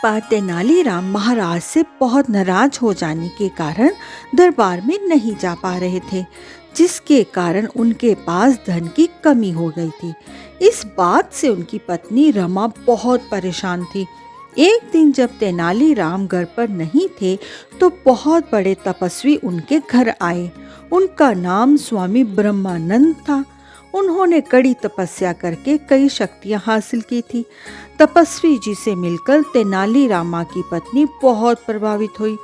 बार तेनालीराम महाराज से बहुत नाराज हो जाने के कारण दरबार में नहीं जा पा रहे थे, जिसके कारण उनके पास धन की कमी हो गई थी। इस बात से उनकी पत्नी रमा बहुत परेशान थी। एक दिन जब तेनालीराम घर पर नहीं थे, तो बहुत बड़े तपस्वी उनके घर आए। उनका नाम स्वामी ब्रह्मानंद था। उन्होंने कड़ी तपस्या करके कई शक्तियां हासिल की थी। तपस्वी जी से मिलकर तेनालीरामा की पत्नी बहुत प्रभावित हुई।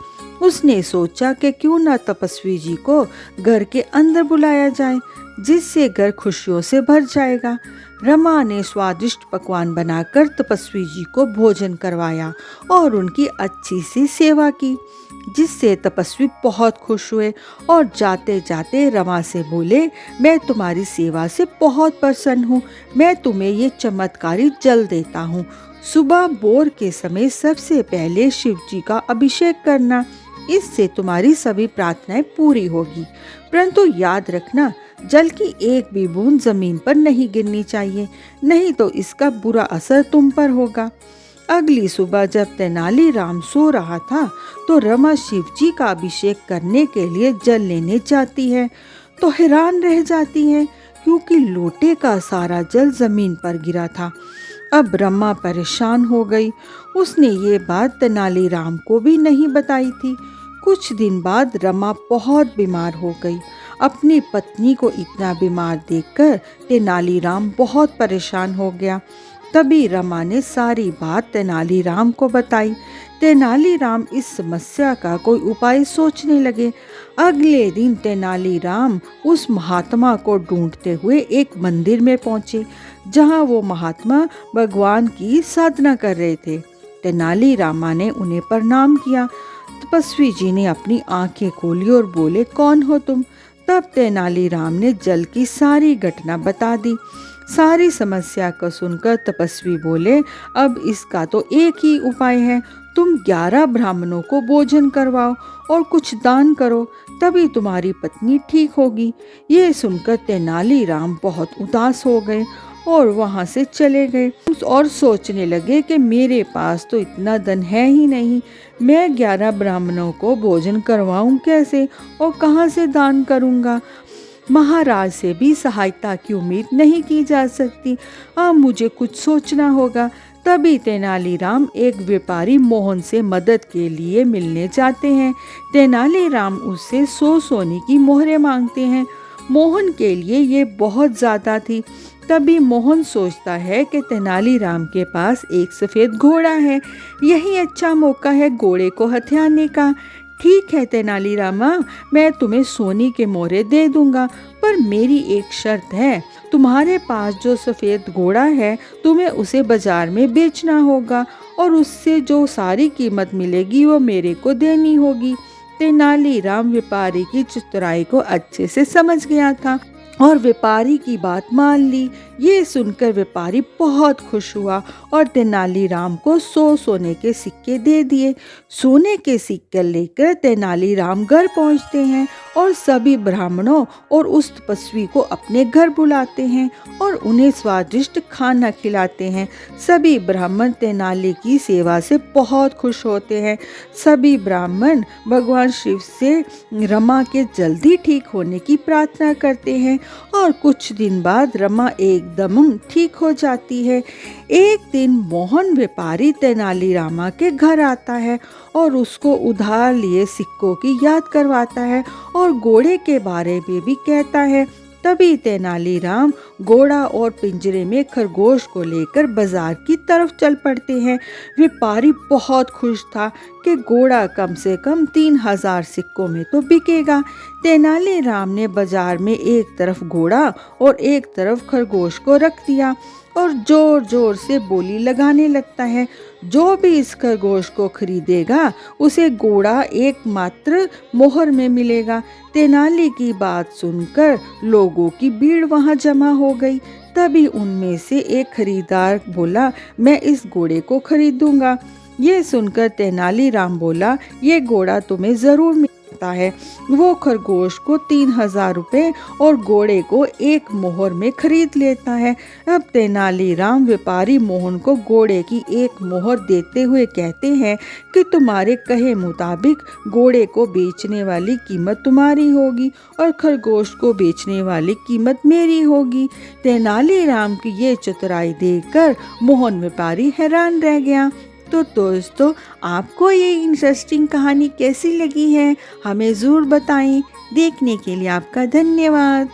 उसने सोचा कि क्यों ना तपस्वी जी को घर के अंदर बुलाया जाए, जिससे घर खुशियों से भर जाएगा। रमा ने स्वादिष्ट पकवान बनाकर तपस्वी जी को भोजन करवाया और उनकी अच्छी सी सेवा की, जिससे तपस्वी बहुत खुश हुए और जाते जाते रमा से बोले, मैं तुम्हारी सेवा से बहुत प्रसन्न हूँ। मैं तुम्हें ये चमत्कारी जल देता हूँ। सुबह भोर के समय सबसे पहले शिव जी का अभिषेक करना, इससे तुम्हारी सभी प्रार्थनाएं पूरी होगी। परंतु याद रखना, जल की एक भी बूंद जमीन पर नहीं गिरनी चाहिए, नहीं तो इसका बुरा असर तुम पर होगा। अगली सुबह जब तेनालीराम सो रहा था, तो रमा शिव जी का अभिषेक करने के लिए जल लेने जाती है, तो हैरान रह जाती है क्योंकि लोटे का सारा जल जमीन पर गिरा था। अब रमा परेशान हो गई। उसने ये बात तेनालीराम को भी नहीं बताई थी। कुछ दिन बाद रमा बहुत बीमार हो गई। अपनी पत्नी को इतना बीमार देखकर तेनालीराम बहुत परेशान हो गया। तभी रमा ने सारी बात तेनालीराम को बताई। तेनालीराम इस समस्या का कोई उपाय सोचने लगे। अगले दिन तेनालीराम उस महात्मा को ढूंढते हुए एक मंदिर में पहुंचे, जहां वो महात्मा भगवान की साधना कर रहे थे। तेनालीरामा ने उन्हें प्रणाम किया। तपस्वी जी ने अपनी आंखें खोली और बोले, कौन हो तुम? तब तेनालीराम ने जल की सारी घटना बता दी। सारी समस्या को सुनकर तपस्वी बोले, अब इसका तो एक ही उपाय है, तुम 11 ब्राह्मणों को भोजन करवाओ और कुछ दान करो, तभी तुम्हारी पत्नी ठीक होगी। ये सुनकर तेनालीराम बहुत उदास हो गए और वहां से चले गए और सोचने लगे कि मेरे पास तो इतना धन है ही नहीं, मैं 11 ब्राह्मणों को भोजन करवाऊं कैसे और कहां से दान करूंगा। महाराज से भी सहायता की उम्मीद नहीं की जा सकती। अब मुझे कुछ सोचना होगा। तभी तेनालीराम एक व्यापारी मोहन से मदद के लिए मिलने जाते हैं। तेनालीराम उससे 100 सोने की मोहरें मांगते हैं। मोहन के लिए ये बहुत ज़्यादा थी। तभी मोहन सोचता है कि तेनालीराम के पास एक सफ़ेद घोड़ा है, यही अच्छा मौका है घोड़े को हथियाने का। ठीक है तेनालीरामा, मैं तुम्हें सोने के मोहरे दे दूंगा, पर मेरी एक शर्त है। तुम्हारे पास जो सफ़ेद घोड़ा है, तुम्हें उसे बाजार में बेचना होगा और उससे जो सारी कीमत मिलेगी वो मेरे को देनी होगी। तेनालीराम व्यापारी की चतुराई को अच्छे से समझ गया था और व्यापारी की बात मान ली। ये सुनकर व्यापारी बहुत खुश हुआ और तेनालीराम को 100 सोने के सिक्के दे दिए। सोने के सिक्के लेकर तेनालीराम घर पहुंचते हैं और सभी ब्राह्मणों और उस तपस्वी को अपने घर बुलाते हैं और उन्हें स्वादिष्ट खाना खिलाते हैं। सभी ब्राह्मण तेनाली की सेवा से बहुत खुश होते हैं। सभी ब्राह्मण भगवान शिव से रमा के जल्दी ठीक होने की प्रार्थना करते हैं और कुछ दिन बाद रमा एकदम ठीक हो जाती है। एक दिन मोहन व्यापारी तेनालीरामा के घर आता है और उसको उधार लिए सिक्कों की याद करवाता है और घोड़े के बारे में भी कहता है। तभी तेनालीराम घोड़ा और पिंजरे में खरगोश को लेकर बाजार की तरफ चल पड़ते हैं। व्यापारी बहुत खुश था कि घोड़ा कम से कम 3000 सिक्कों में तो बिकेगा। तेनालीराम ने बाजार में एक तरफ घोड़ा और एक तरफ खरगोश को रख दिया और जोर जोर से बोली लगाने लगता है, जो भी इस खरगोश को खरीदेगा उसे घोड़ा एकमात्र मोहर में मिलेगा। तेनाली की बात सुनकर लोगों की भीड़ वहां जमा हो गई। तभी उनमें से एक खरीदार बोला, मैं इस घोड़े को खरीदूंगा। ये सुनकर तेनालीराम बोला, ये घोड़ा तुम्हें जरूर मिलेगा। होता है। वो खरगोश को 3,000 रुपये और घोड़े को 1 मोहर में खरीद लेता है। अब तेनालीराम व्यापारी मोहन को घोड़े की 1 मोहर देते हुए कहते हैं कि तुम्हारे कहे मुताबिक घोड़े को बेचने वाली कीमत तुम्हारी होगी और खरगोश को बेचने वाली कीमत मेरी होगी। तेनालीराम की ये चतुराई देखकर मोहन व्यापारी हैरान रह गया। तो दोस्तों, आपको ये इंटरेस्टिंग कहानी कैसी लगी है, हमें ज़रूर बताएं। देखने के लिए आपका धन्यवाद।